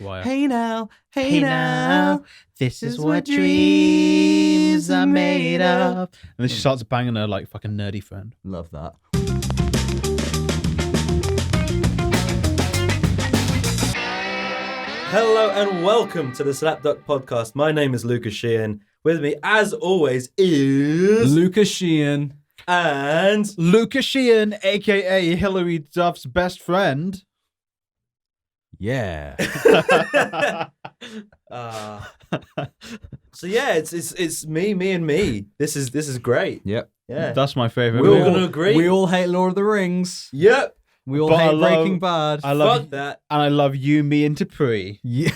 Wire. Hey now, this is what dreams are made of. And then she starts banging her like fucking nerdy friend. Love that. Hello and welcome to the SlapDuck podcast. My name is Lucas Sheehan. With me, as always, is Lucas Sheehan. and Lucas Sheehan, aka Hilary Duff's best friend. Yeah. So yeah, it's me and me. This is great. Yep. Yeah, That's my favorite. we're all movie. gonna agree. We all hate Lord of the Rings. Yep. We all But I hate love- Breaking Bad. I love Fuck that. and I love you, me, and Dupree. Yeah.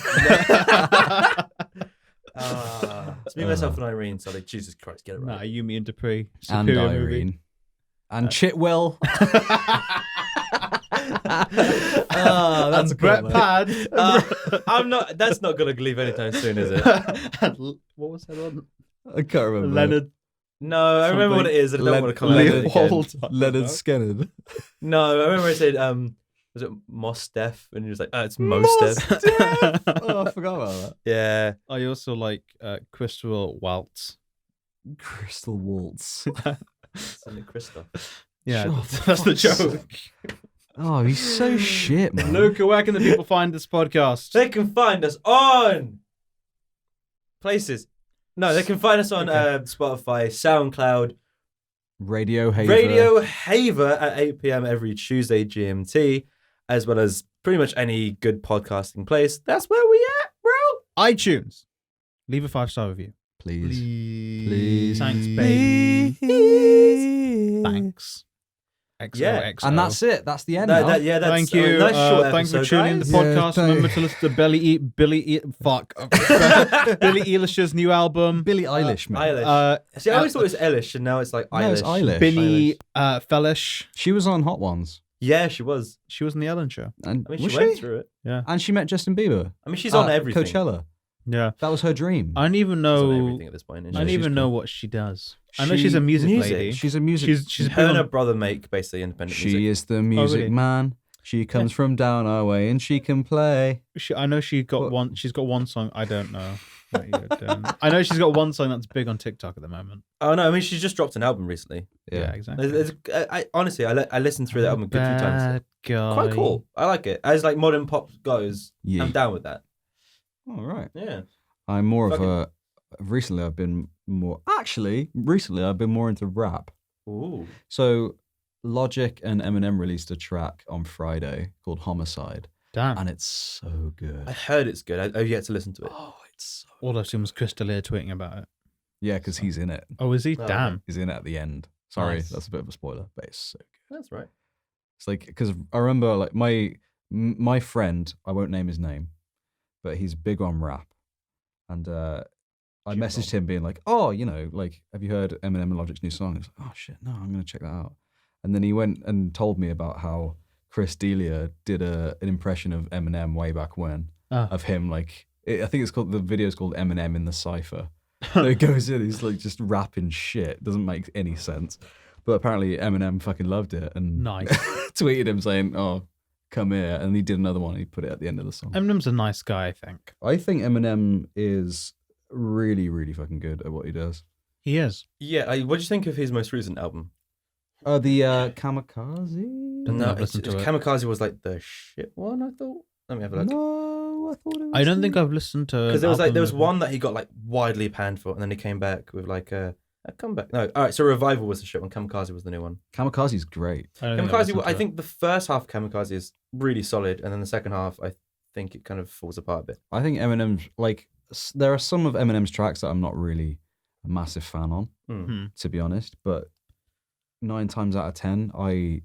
It's me, myself, and Irene. So like, Jesus Christ, get it Nah, right. you, me, and Dupree. And Superior Irene. movie. And Chitwell. That's a Brett cool, Pad. I'm not. That's not gonna leave anytime soon, is it? What was that one? I can't remember. Leonard. No, I remember what it is. And I don't want to come out with it again. Leopold. Leonard Skinner. No, I remember I said, was it Mostef? And he was like, it's Mostef. Oh, I forgot about that. Yeah. I also like Crystal Waltz. Crystal Waltz. Something Christoph. Yeah, Sure. that's the joke. Oh, he's so shit, man. Luca, where can the people find this podcast? They can find us on places. No, they can find us on Spotify, SoundCloud, Radio Haver. Radio Haver at 8 p.m. every Tuesday GMT, as well as pretty much any good podcasting place. That's where we at, bro. iTunes. Leave a 5-star review. Please. Please. Thanks, baby. Thanks. XOXO. Yeah. And that's it. That's the end That's Thank you. Nice short Thanks for episode, tuning in the guys. podcast. Yeah, Remember to listen to Billie Eilish's new album. Billie Eilish, man. Eilish. See, I always thought it was Eilish, and now it's like Eilish. No, it's Eilish. Binny Fellish. She was on Hot Ones. Yeah, she was. She was on the Ellen Show. And I mean, was she went through it. Yeah. And she met Justin Bieber. I mean, she's on at everything. Coachella. Yeah. That was her dream. I don't even She's on know. everything at this point. I Isn't don't she? even She's know cool. what she does. I know she's a music Music. lady. She's a music. She's Her and been her on, brother make basically independent She music. is the music really? man. She comes from down our way and she can play. I know she got What? one. She's got one song. I don't know. What you're doing. I know she's got one song that's big on TikTok at the moment. Oh no, I mean she's just dropped an album recently. Yeah, exactly. I honestly, I listened through the album a good few times. Bad guy. Quite cool. I like it. As like modern pop goes, Yeah. I'm down with that. All right. Yeah. I'm more of Fucking- a. Recently, I've been more. Actually, recently, I've been more into rap. Ooh. So, Logic and Eminem released a track on Friday called Homicide, Damn. and it's so good. I heard it's good. I've yet to listen to it. Oh, it's so. All I've seen was Chris D'Elia tweeting about it. Yeah, because he's in it. Oh, is he? Oh, Damn. He's in it at the end. Sorry, Nice. that's a bit of a spoiler, but it's so good. That's right. It's like because I remember like my friend, I won't name his name, but he's big on rap, and I messaged him being like, "Oh, you know, like, have you heard Eminem and Logic's new song?" He was like, "Oh shit, no, I'm gonna check that out." And then he went and told me about how Chris D'Elia did an impression of Eminem way back when of him like I think it's called the video's called Eminem in the Cypher. So he goes in, he's like just rapping shit, doesn't make any sense. But apparently Eminem fucking loved it and Nice. tweeted him saying, "Oh, come here," and he did another one. He put it at the end of the song. Eminem's a nice guy, I think. I think Eminem is really, really fucking good at what he does. He is. Yeah. What do you think of his most recent album? The Kamikaze? Don't No, I've listened to it. Kamikaze was like the shit one. I thought. Let me have a look. No, I thought it was. I don't think I've listened to. Because there was one that he got like widely panned for, and then he came back with like a comeback. No, all right. So Revival was the shit one. Kamikaze was the new one. Kamikaze's great. Kamikaze, I think the first half of Kamikaze is really solid, and then the second half, I think it kind of falls apart a bit. I think Eminem's like there are some of Eminem's tracks that I'm not really a massive fan on, to be honest. But 9 times out of 10, I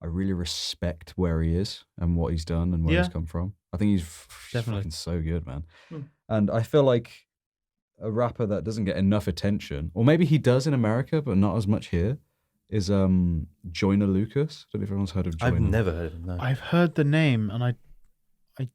really respect where he is and what he's done and where he's come from. I think he's Definitely. fucking so good, man. And I feel like a rapper that doesn't get enough attention, or maybe he does in America, but not as much here, is Joyner Lucas. I don't know if everyone's heard of Joyner. I've never heard of him. No. I've heard the name, and I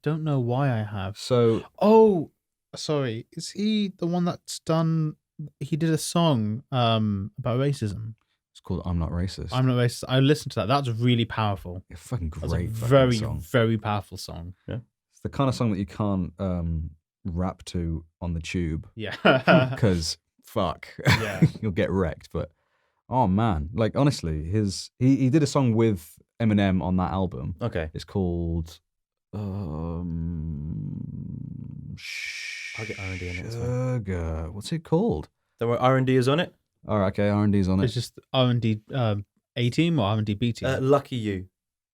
don't know why I have. So Oh, sorry. Is he the one that's done? He did a song about racism. it's called I'm Not Racist. I'm not racist. I listened to that. That's really powerful. a fucking That's a great fucking very, song. very powerful song. It's the kind of song that you can't rap to on the tube Yeah. because fuck, Yeah. you'll get wrecked. But oh man, like honestly, he did a song with Eminem on that album. Okay. It's called I'll get R&D in it as well. Sugar. What's it called? There were R&D is on it. All right, okay, R&D's on it. It's just R&D A team or R&D B team. Lucky You.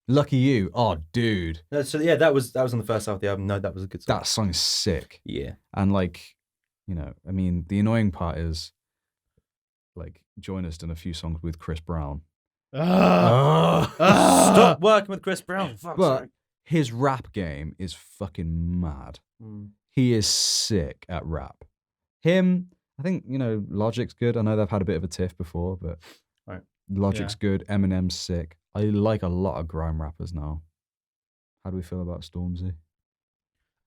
Lucky You. Oh, dude, No, so yeah, that was on the first half of the album. No, that was a good song. that song is sick. Yeah. And like, I mean, the annoying part is, like, Joyner's done a few songs with Chris Brown. Stop working with Chris Brown. Fuck's But sake. his rap game is fucking mad. He is sick at rap. Him, I think, Logic's good. I know they've had a bit of a tiff before, but Right. Logic's good. Eminem's sick. I like a lot of grime rappers now. How do we feel about Stormzy?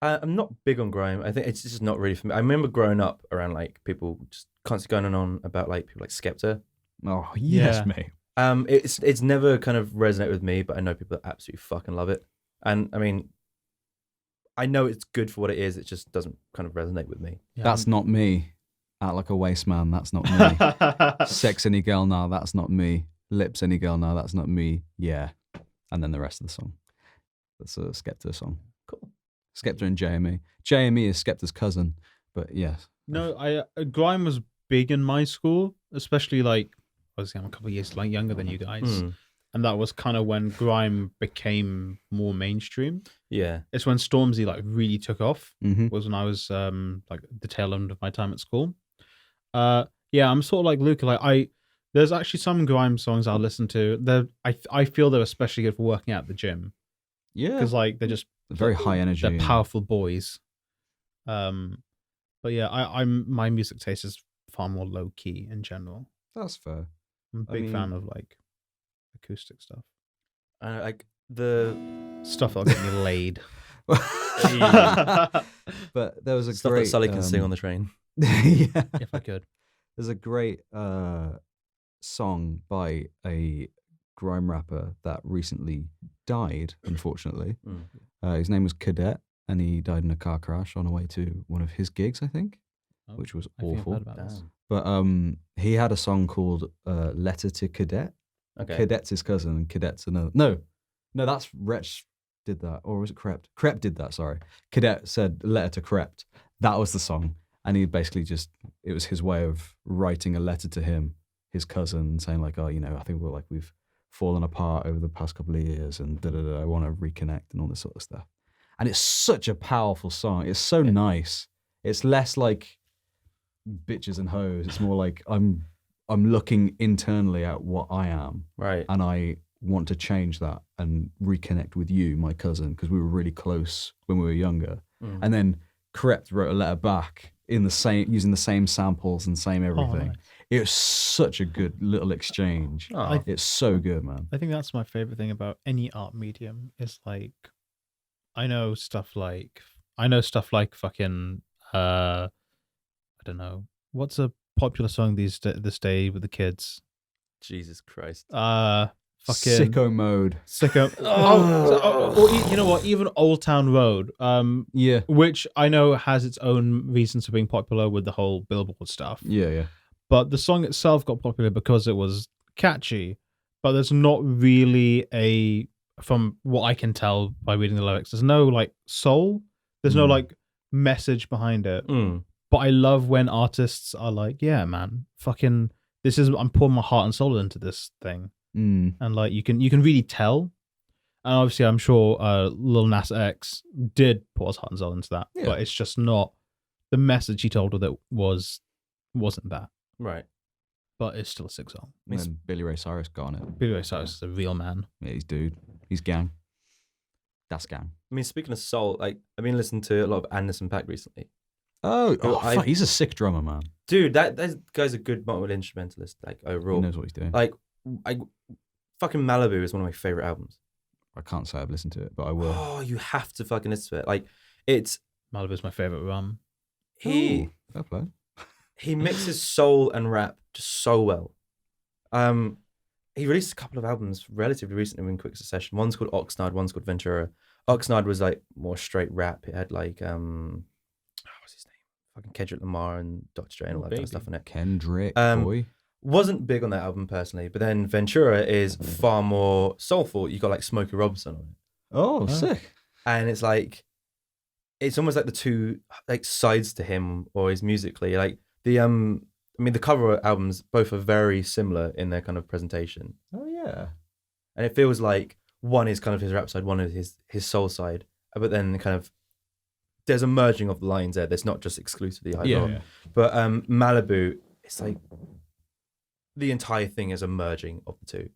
I'm not big on grime. I think it's just not really for me. I remember growing up around like people just constantly going on about like people like Skepta. Oh, yes, Yeah. mate. It's never kind of resonated with me, but I know people that absolutely fucking love it. And I mean, I know it's good for what it is. It just doesn't kind of resonate with me. Yeah. That's not me. Act like a waste man. That's not me. Sex any girl now. That's not me. Lips any girl now. That's not me. Yeah. And then the rest of the song. That's a Skepta song. Cool. Skepta and JME. JME is Skepta's cousin, but yes. No, grime was big in my school, especially like obviously I'm a couple of years like younger than you guys, and that was kind of when grime became more mainstream. Yeah. It's when Stormzy like really took off. Mm-hmm. Was when I was like the tail end of my time at school. Yeah, I'm sort of like Luca. Like there's actually some grime songs I'll listen to. I feel they're especially good for working out at the gym Yeah. because like they're just Very high energy. they're powerful boys. But yeah, I'm my music taste is far more low key in general. That's fair. I'm a I big mean- fan of like acoustic stuff, Like the stuff that'll get me laid. But there was a stuff great that Sully can sing on the train. yeah. If I could. There's a great song by a grime rapper that recently died, unfortunately. His name was Cadet, and he died in a car crash on the way to one of his gigs, I think, Oh, which was I think I've awful. heard about this. Damn. But he had a song called Letter to Cadet. Okay. Cadet's his cousin, and Cadet's another. No, that's Wretch did that, or was it Crept? Crept did that, sorry. Cadet said Letter to Crept. That was the song. And he basically it was his way of writing a letter to him, his cousin, saying like, oh, I think we've fallen apart over the past couple of years and I want to reconnect and all this sort of stuff. And it's such a powerful song. It's so nice. It's less like bitches and hoes. It's more like I'm looking internally at what I am, Right. and I want to change that and reconnect with you, my cousin, because we were really close when we were younger. And then Crept wrote a letter back using the same samples and same everything. nice. It was such a good little exchange. Oh. It's so good, man. I think that's my favorite thing about any art medium is like, I know stuff like fucking I don't know what's a popular song this day with the kids. Jesus Christ. Fucking Sicko Mode. Sicko. Or you know what? Even Old Town Road. Yeah. Which I know has its own reasons for being popular with the whole Billboard stuff. Yeah. But the song itself got popular because it was catchy. But there's not really from what I can tell by reading the lyrics, there's no like soul. There's no like message behind it. But I love when artists are like, yeah, man, fucking, I'm pouring my heart and soul into this thing. And like you can really tell, and obviously I'm sure Lil Nas X did pour his heart and soul into that, but it's just not the message he told with it wasn't that. Right. But it's still a sick song. And then Billy Ray Cyrus got on it. Billy Ray Cyrus is a real man. Yeah, he's dude. He's gang. That's gang. I mean, speaking of soul, like I've been listening to a lot of Anderson .Paak recently. Fuck, he's a sick drummer, man. Dude, that guy's a good multi-instrumentalist, like overall. He knows what he's doing. Like, fucking Malibu is one of my favorite albums. I can't say I've listened to it, but I will. Oh, you have to fucking listen to it. Like, it's Malibu's my favorite rum. he Fair play. he mixes soul and rap just so well. He released a couple of albums relatively recently in quick succession. One's called Oxnard, one's called Ventura. Oxnard was like more straight rap. It had like what's his name? Fucking Kendrick Lamar and Dr. Dre and all that kind of stuff on it. Kendrick, Um, boy. Wasn't big on that album personally, but then Ventura is far more soulful. You got like Smokey Robinson on it, Oh, sick. and it's like it's almost like the two like sides to him or his musically. Like the I mean the cover albums both are very similar in their kind of presentation, Oh, yeah. and it feels like one is kind of his rap side, one is his soul side, but then kind of there's a merging of the lines there. That's not just exclusively hip hop. Yeah. But Malibu, it's like the entire thing is a merging of the two.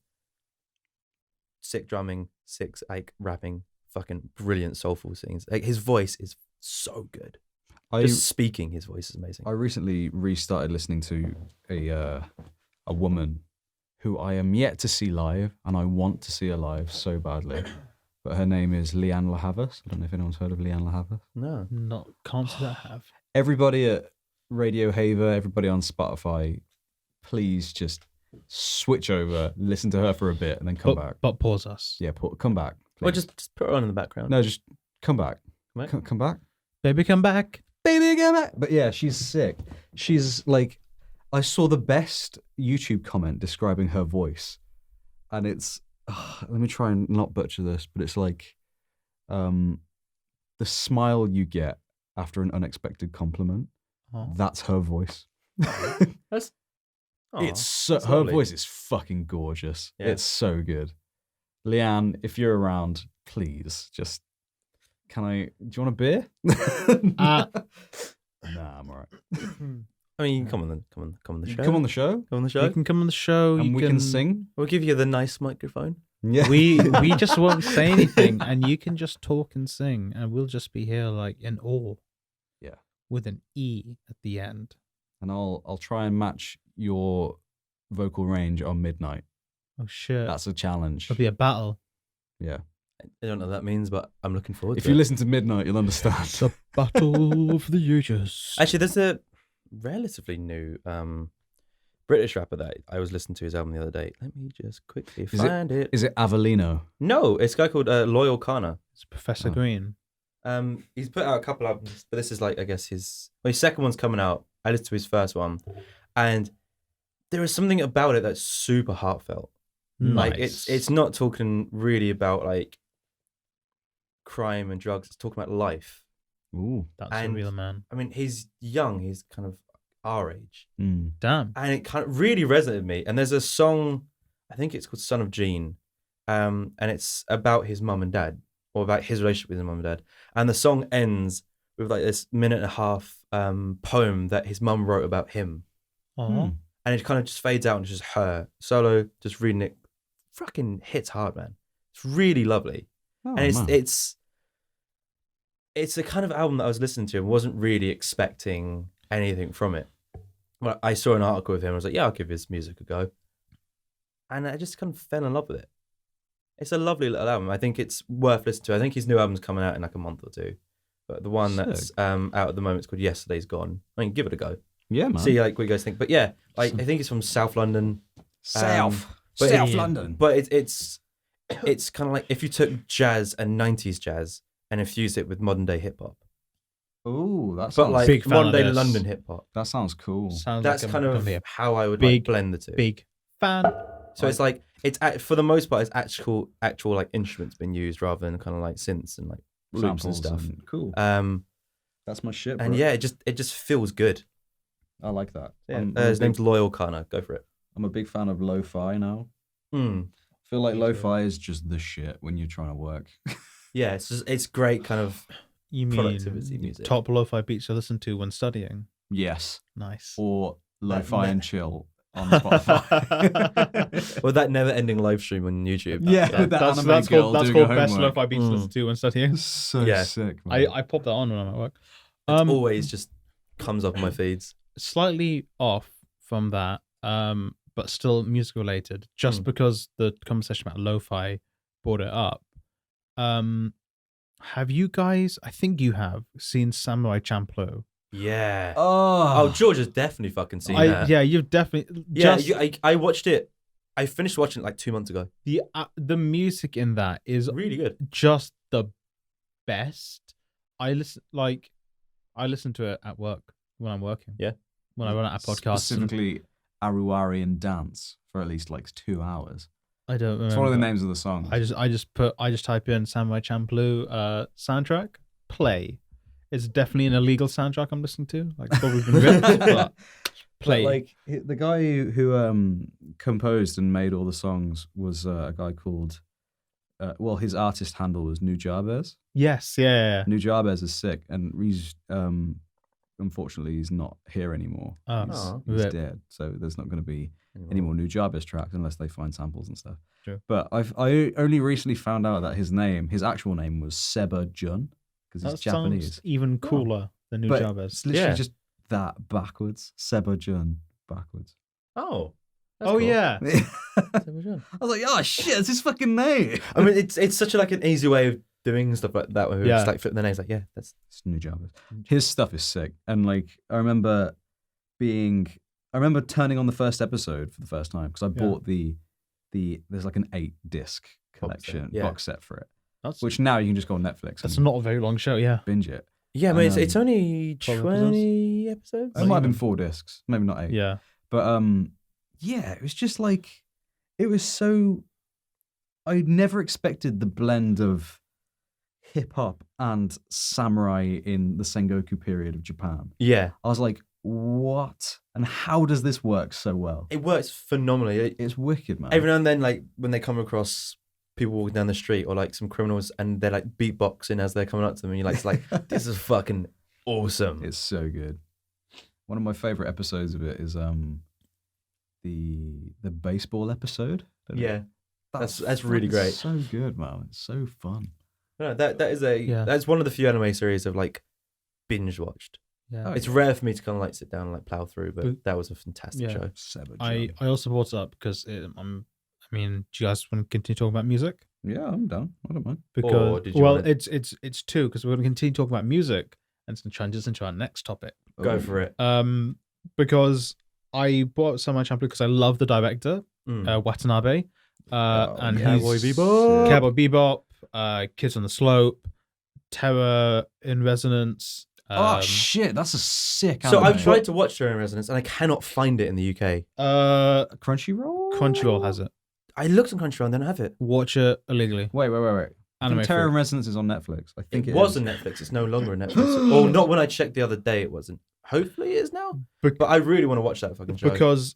Sick drumming, sick like rapping, fucking brilliant soulful sings. Like his voice is so good. Just speaking, his voice is amazing. I recently restarted listening to a woman who I am yet to see live, and I want to see her live so badly. But her name is Leanne LaHavas. I don't know if anyone's heard of Leanne LaHavas. No. Can't say that I have. Everybody at Radio Haver, everybody on Spotify, please just switch over, listen to her for a bit, and then come back. But pause us. Yeah, come back. Or please. just put her on in the background. No, just come back. Right. Come back. Baby, come back. Baby, come back. But yeah, she's sick. She's like, I saw the best YouTube comment describing her voice, and it's, let me try and not butcher this, but it's like the smile you get after an unexpected compliment. Oh. That's her voice. That's It's so, that's her lovely. voice is fucking gorgeous. Yeah. It's so good. Leanne, if you're around, please just, do you want a beer? Nah, I'm all right. I mean, you can come on the show. Come on the show, Come on the You show. can come on the show. and we can sing. We'll give you the nice microphone. Yeah. We just won't say anything, and you can just talk and sing, and we'll just be here like in awe. Yeah. With an E at the end. And I'll try and match your vocal range on midnight. Oh shit! That's a challenge. It'll be a battle. Yeah. I don't know what that means, but I'm looking forward If to you it. listen to midnight, you'll understand. The battle of the ages. Actually, there's a relatively new British rapper that I was listening to his album the other day. Let me just quickly find it. Is it Avellino? No, it's a guy called Loyal Kana. It's Professor Green. He's put out a couple albums, but this is like, I guess his second one's coming out. I listened to his first one, and there is something about it that's super heartfelt. Like Nice. it's not talking really about like crime and drugs. It's talking about life. Ooh. That's a and- real man. I mean, he's young. He's kind of our age, Mm. Damn. and it kind of really resonated with me. And there's a song, I think it's called "Son of Gene," and it's about his mum and dad, or about his relationship with his mum and dad. And the song ends with like this minute and a half poem that his mum wrote about him. Oh. And it kind of just fades out and it's just her solo, just reading it. Fucking hits hard, man. It's really lovely. Oh, And man. it's the kind of album that I was listening to and wasn't really expecting anything from it. Well, I saw an article with him. I was like, yeah, I'll give his music a go. And I just kind of fell in love with it. It's a lovely little album. I think it's worth listening to. I think his new album's coming out in like a month or two. But the one that's out at the moment is called Yesterday's Gone. I mean, give it a go. Yeah, man. See like what you guys think. But yeah, like I think it's from South London. But South it- London. But it's kind of like if you took jazz and 90s jazz and infused it with modern day hip hop. Ooh, that But sounds, like Big fan modern of day this. London hip hop. that sounds cool. Sounds That's like kind gonna of be a how I would big, like blend the two. big fan. So it's like it's for the most part it's actual like instruments being used rather than kind of like synths and like loops and Samples stuff. Cool. That's my shit, and yeah, it just feels good. I like that. Yeah. I'm His name's Loyal Kana. Go for it. I'm a big fan of lo-fi now. Mm. I feel like Me too. lo-fi is just the shit when you're trying to work. Yeah, it's great kind of You mean productivity music. top lo-fi beats to listen to when studying? Yes. Nice. Or lo-fi That- and chill on Spotify. Well, that never-ending live stream on YouTube. Yeah. That- That that's anime that's girl called doing her best homework. lo-fi beats to listen to when studying. so Yeah. sick, man. I pop that on when I'm at work. It always just comes up in my feeds. Slightly off from that, but still music related. Just because the conversation about lo-fi brought it up. Have you guys? I think you have seen Samurai Champloo. Yeah. Oh, Oh, George has definitely fucking seen that. Yeah, you've definitely. Yeah, Just I watched it. I finished watching it like 2 months ago. the music in that is Really good. just the best, I listen to it at work when I'm working. Yeah. When I run out of podcasts. Specifically, Aruarian Dance for at least like 2 hours. I don't remember. It's one of the names of the songs. I just type in Samurai Champloo soundtrack, play. It's definitely an illegal soundtrack I'm listening to. Like it's probably been ripped, but play. But, like the guy who composed and made all the songs was a guy called. His artist handle was Nujabes. Yes, yeah. Nujabes is sick, and he's unfortunately he's not here anymore. He's dead, so there's not going to be any more Nujabes tracks unless they find samples and stuff. True. But I only recently found out that his actual name was Seba Jun because he's Japanese. Sounds even cooler than But Nujabes. it's literally just that backwards. Seba Jun backwards. Oh. Cool. Yeah. I was like, oh shit, it's his fucking name. I mean, it's such an easy way of doing stuff like that where we just like flip the names like, yeah, that's It's Nujabes. His stuff is sick. And like I remember turning on the first episode for the first time because I bought there's like an 8-disc collection box set for it. Which now you can just go on Netflix. That's not a very long show, yeah. Binge it. Yeah, I mean it's only 20 episodes. It might have been 4 discs, maybe not 8. Yeah. But yeah, it was just like it was so I never expected the blend of hip hop and samurai in the Sengoku period of Japan. Yeah. I was like, what? And how does this work so well? It works phenomenally. It's wicked, man. Every now and then, like when they come across people walking down the street or like some criminals and they're like beatboxing as they're coming up to them and you're like, this is fucking awesome. It's so good. One of my favorite episodes of it is the baseball episode. Yeah. That's really great. So good, man. It's so fun. No, that's one of the few anime series I've like binge watched. Yeah. It's rare for me to kind of like sit down and like plow through, but that was a fantastic show. I also brought it up because do you guys want to continue talking about music? Yeah, I'm down. I don't mind. Because it's two because we're going to continue talking about music and it's going to transition to our next topic. Go for it. Because I bought Samurai Champloo because I love the director, Watanabe, and Cowboy he's Bebop. Cowboy Bebop, Kids on the Slope, Terror in Resonance. Oh shit, that's a sick So anime. I've tried to watch Terror in Resonance and I cannot find it in the UK. Crunchyroll has it. I looked on Crunchyroll and they don't have it. Watch it illegally. Wait. I think Terror Freak. in Resonance is on Netflix. I think it was on Netflix. It's no longer on Netflix. Or not when I checked the other day it wasn't. Hopefully it is now. But I really want to watch that fucking show. Because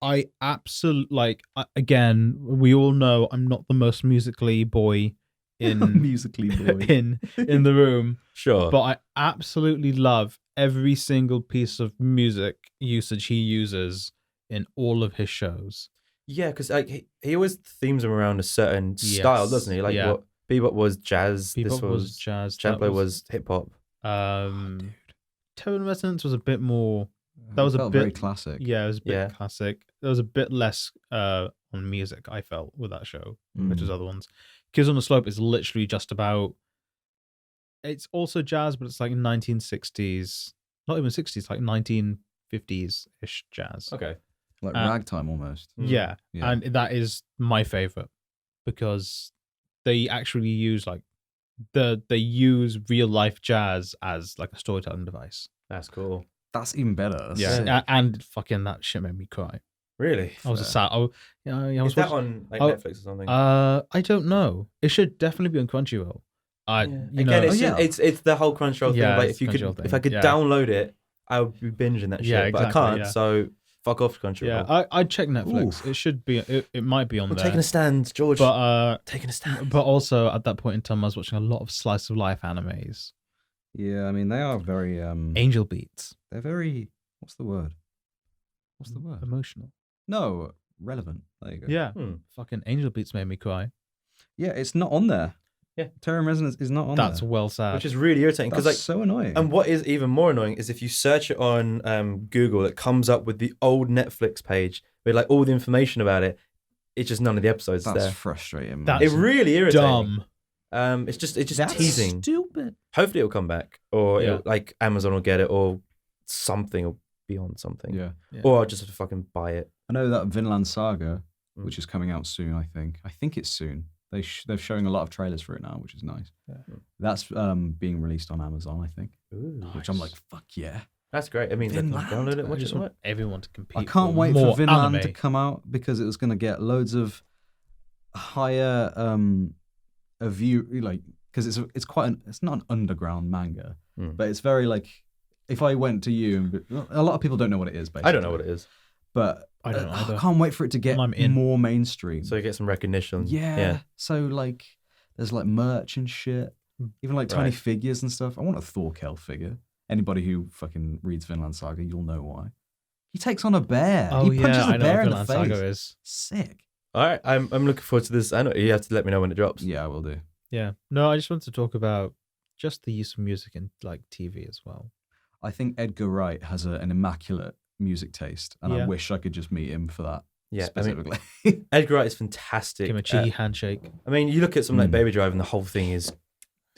I absolutely again, we all know I'm not the most musically boy in musically boy in the room. Sure. But I absolutely love every single piece of music usage he uses in all of his shows. Yeah, because like he always themes them around a certain style, doesn't he? Like what Bebop was jazz. Bebop this was jazz. Champloo was hip hop. Terror in Resonance was a bit more. That was a bit very classic. Yeah, it was a bit classic. There was a bit less on music. I felt with that show, which is other ones. Kids on the Slope is literally just about. It's also jazz, but it's like 1960s, not even 60s, like 1950s ish jazz. Okay. Like ragtime almost. Yeah, and that is my favorite because they actually use they use real life jazz as like a storytelling device. That's cool. That's even better. That's and fucking that shit made me cry. Really? I was sad. Is that on like Netflix or something? I don't know. It should definitely be on Crunchyroll. It's the whole Crunchyroll thing. Like if I could download it, I would be binging that shit. Yeah, exactly, but I can't. So fuck off Crunchyroll. Yeah, I'd check Netflix. Oof. It should be. It might be on there. Taking a stand, George. But taking a stand. But also at that point in time, I was watching a lot of slice of life animes. Yeah, I mean they are very angel beats. They're very. What's the word? Emotional. No, relevant. There you go. Yeah. Fucking Angel Beats made me cry. Yeah, it's not on there. Yeah. Terror in Resonance is not on there. That's well sad. Which is really irritating because like so annoying. And what is even more annoying is if you search it on Google, it comes up with the old Netflix page with like all the information about it. It's just none of the episodes there. That's frustrating. That's it really irritating. Dumb. It's just That's teasing. Stupid. Hopefully it'll come back, or like Amazon will get it, or something will be on something. Yeah. Or I'll just have to fucking buy it. I know that Vinland Saga, which is coming out soon. I think it's soon. They're showing a lot of trailers for it now, which is nice. Yeah. That's being released on Amazon, I think. Ooh, Which I'm like, fuck yeah. that's great. I mean, they can Vinland. download it, I watch just it. want everyone to compete. I can't wait more for Vinland anime. to come out because it was going to get loads of higher a view, like, because it's quite it's not an underground manga, but it's very like, if I went to you, and a lot of people don't know what it is, basically. I don't know what it is. But I don't know either. I can't wait for it to get I'm in. more mainstream. So you get some recognition. Yeah. So like, there's like merch and shit, even like tiny Right. figures and stuff. I want a Thorkel figure. Anybody who fucking reads Vinland Saga, you'll know why. He takes on a bear. Oh He punches yeah, I a know bear what in the Vinland face. Saga is. Sick. All right, I'm looking forward to this. I know you have to let me know when it drops. Yeah, I will do. Yeah. No, I just wanted to talk about just the use of music in like TV as well. I think Edgar Wright has an immaculate music taste, and I Yeah. wish I could just meet him for that. Yeah, I mean, specifically. Edgar Wright is fantastic. Give him a cheeky handshake. I mean, you look at something like Baby Drive, and the whole thing is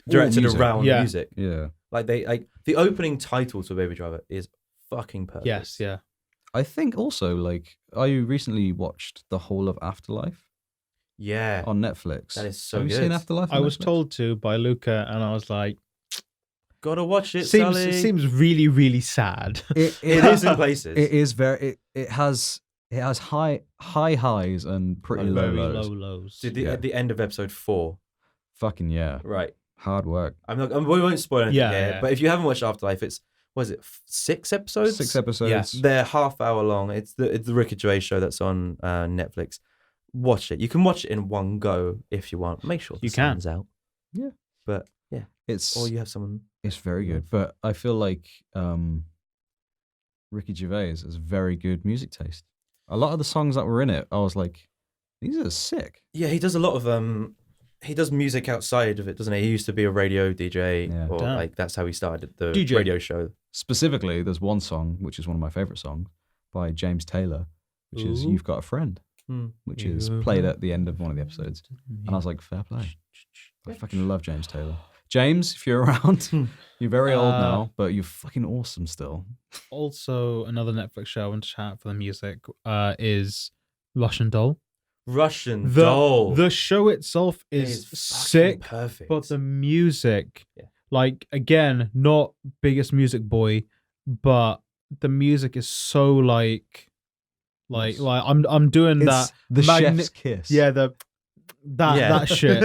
directed music. around Yeah. music. Yeah. Like the opening title to Baby Driver is fucking perfect. Yes, yeah. I think also, like, I recently watched the whole of Afterlife Yeah. on Netflix. That is so Have you good. seen Afterlife? I on was Netflix? told to by Luca, and I was like, Gotta watch it, Sally. seems really, really sad. It It is in places. It is very. It has high highs and pretty low Very lows. low lows. Dude, Yeah. at the end of episode 4, Fucking yeah, right? hard work. We won't spoil anything Yeah, here, yeah. but if you haven't watched Afterlife, it's was it 6 episodes? 6 episodes. Yes. They're half hour long. It's the Ricky Gervais show that's on Netflix. Watch it. You can watch it in one go if you want. Make sure the You can. sun's out. Yeah. But yeah, It's or you have someone. it's very good, but I feel like Ricky Gervais has very good music taste. A lot of the songs that were in it, I was like, these are sick. Yeah, he does a lot of he does music outside of it, doesn't he? He used to be a radio DJ, Yeah. or Damn. like that's how he started the DJ. radio show. Specifically, there's one song which is one of my favorite songs by James Taylor, which is Ooh. "You've Got a Friend," which is played at the end of one of the episodes, and I was like, fair play. I fucking love James Taylor. James, if you're around, you're very old now, but you're fucking awesome still. Also, another Netflix show I want to shout out for the music is Russian Doll. Russian Doll. The show itself It is fucking sick, perfect. but the music, Yeah. like, again, not biggest music boy, but the music is so like I'm doing It's that the magni- chef's kiss. yeah that shit.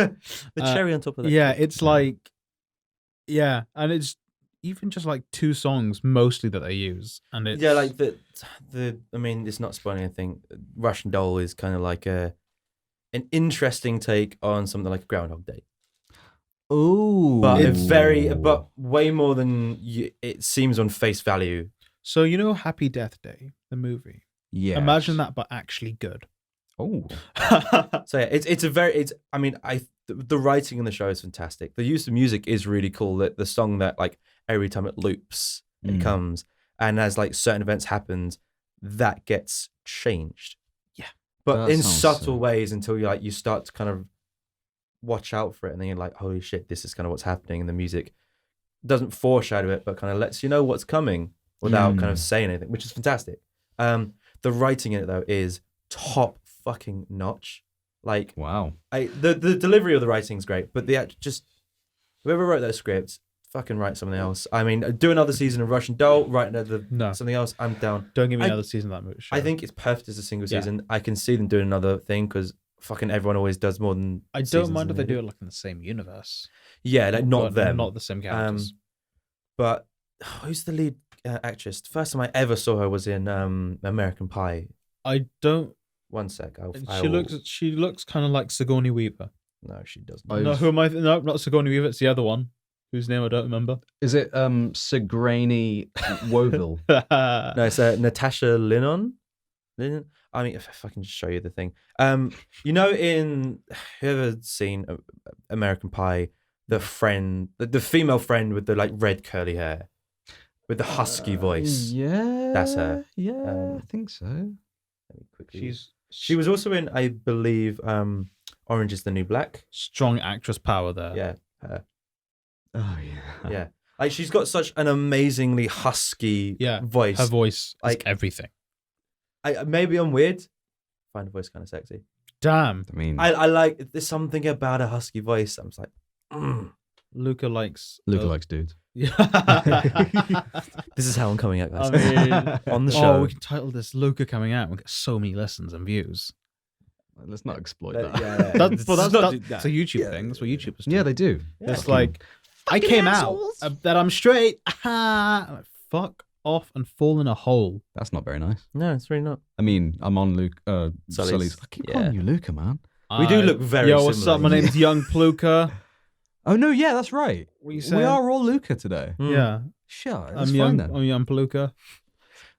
The cherry on top of that. Yeah, it's like, yeah, and it's even just like 2 songs mostly that they use, and it's Yeah, like the. I mean, it's not spoiling anything. Russian Doll is kind of like an interesting take on something like Groundhog Day, Ooh. but but way more than it seems on face value. So you know Happy Death Day, the movie. yeah. Imagine that, but actually good. Oh. So yeah, it's. I mean, the writing in the show is fantastic. The use of music is really cool. That the song that like every time it loops, it comes, and as like certain events happens, that gets changed. Yeah. But That in sounds subtle sick. ways until you start to kind of watch out for it, and then you're like, holy shit, this is kind of what's happening, and the music doesn't foreshadow it, but kind of lets you know what's coming without kind of saying anything, which is fantastic. The writing in it though is top fucking notch. Like, Wow. the delivery of the writing is great, but just whoever wrote that script, fucking write something else. I mean, do another season of Russian Doll, write another No. something else. I'm down. Don't give me I- another season of that movie. I think it's perfect as a single Yeah. season. I can see them doing another thing because fucking everyone always does more than. I don't seasons mind if than they do it like in the same universe. Yeah, like not but them, not the same characters. But who's the lead actress? The first time I ever saw her was in American Pie. I don't. One sec. She looks kind of like Sigourney Weaver. No, she doesn't. No, who am I? No, not Sigourney Weaver. It's the other one, whose name I don't remember. Is it Sigourney Weaver? No, it's Natasha Linnon. I mean, if I can just show you the thing. You know, in whoever's seen American Pie, the friend, the female friend with the like red curly hair, with the husky voice. Yeah. That's her. Yeah, I think so. Let me quickly. She's She was also in, I believe, Orange is the New Black. strong actress power there. Yeah, her. Oh, yeah. Yeah. Like, she's got such an amazingly husky voice. Her voice is Like- everything. Maybe I'm weird. I find her voice kind of sexy. Damn. I mean, I like. There's something about a husky voice. I'm just like, Luca likes. Luca likes dudes. Yeah. this is how I'm coming out, guys. I mean, on the oh, show. we can title this Luca coming out. We'll get so many listens and views. Let's not exploit That- that. yeah. That's Let's not do that's a YouTube thing. That's what YouTubers do. Yeah, they do. It's Fucking- like, I came out that I'm straight. I'm like, fuck off and fall in a hole. That's not very nice. No, it's really not. I mean, I'm on Sully's. I keep calling Yeah. you Luca, man. We do look very Yo, what's up? similar. My name's Young Pluka. Oh no, yeah, that's right. What are you We saying? are all Luca today. Mm. Yeah. Sure, that's I'm fine young. then. I'm Young Pluka.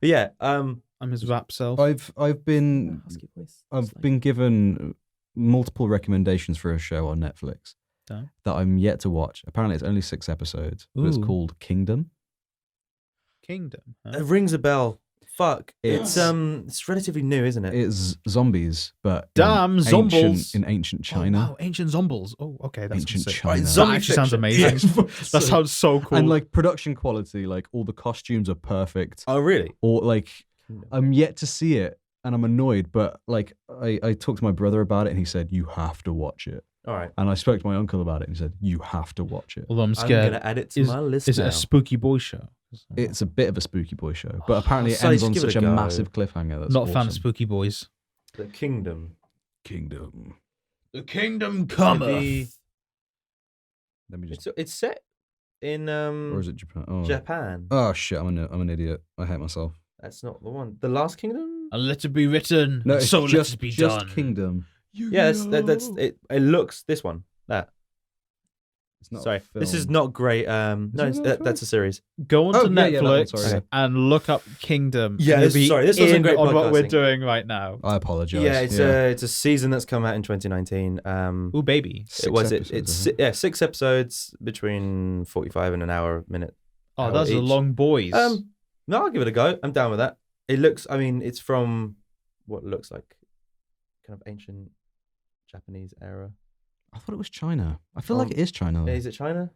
But yeah. I'm his rap self. I've been Husky voice. I've been given multiple recommendations for a show on Netflix Damn. that I'm yet to watch. Apparently, it's only 6 episodes, but it's Ooh. called Kingdom. Kingdom. It Huh? rings a bell. Fuck. It's- It's relatively new, isn't it? It's zombies, but Damn, in zombies. in ancient Oh, China. wow, ancient zombies. Oh, okay, that's Ancient sick. China. That Zombie actually sounds fiction. amazing. That sounds so cool. And like production quality, like all the costumes are perfect. Oh, really? Or like I'm yet to see it, and I'm annoyed. But like I talked to my brother about it, and he said you have to watch it. All right. And I spoke to my uncle about it, and he said you have to watch it. Although I'm I'm scared. gonna add it to Is- my list Is it now. a spooky boy show? It's a bit of a spooky boy show, but apparently it Sully, ends just on give it such a a go. massive cliffhanger. That's Not a fan of awesome. spooky boys. The Kingdom. Kingdom. The kingdom Maybe- Let me just. It's set in Or is it Japan? Oh, Japan. oh shit! I'm an idiot. I hate myself. That's not the one. The Last Kingdom. And let it be written. No, and it's so let just it be just done. Kingdom. Yeah, that's it. It looks this one. That. It's not. a Sorry, this is film. not great. No, it not a film? that's a series. Go onto Oh, yeah, that one, Netflix sorry. and look up Kingdom. Yeah, You'll this- be sorry, this wasn't in great on what we're podcasting. doing right now. I apologize. Yeah, it's a season that's come out in 2019. Ooh, baby. It's 6 episodes between 45 and an hour minute. Oh, hour those are each. long boys. No, I'll give it a go. I'm down with that. It looks. I mean, it's from what looks like kind of ancient Japanese era. I thought it was China. I feel like it is China. Though. Is it China?